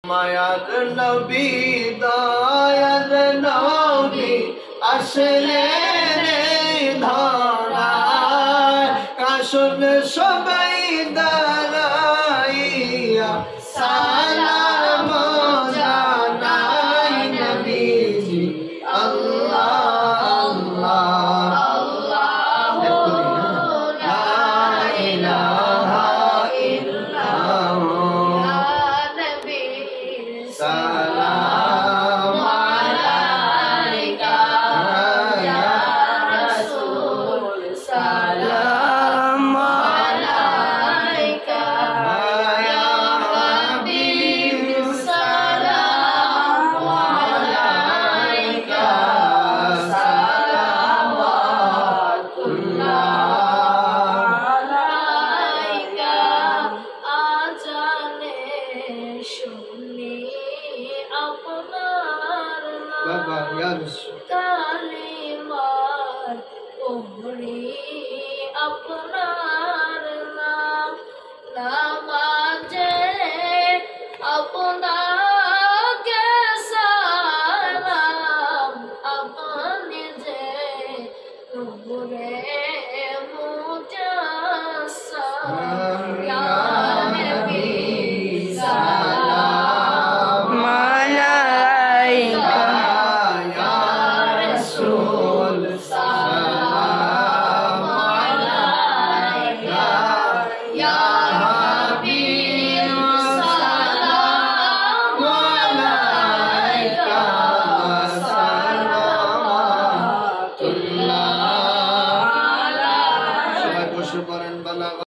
মায়ার নবী দয়ার নবী আসলেন এই ধরায় কাশুন সবাই দাঁড়াইয়া সালাম জানাই নবীজি আল্লাহ আল্লাহ লা ইলাহা ইল্লাল্লাহ সালাম আলাইকা ইয়া রাসূল সালাম আলাইকা ইয়া হাবিব সালাম আলাইকা সালাওয়াতুল্লাহ আলাইকা আজানে শুনি আপনার বাবা নাম কালিমার পড়ি আপনার নাম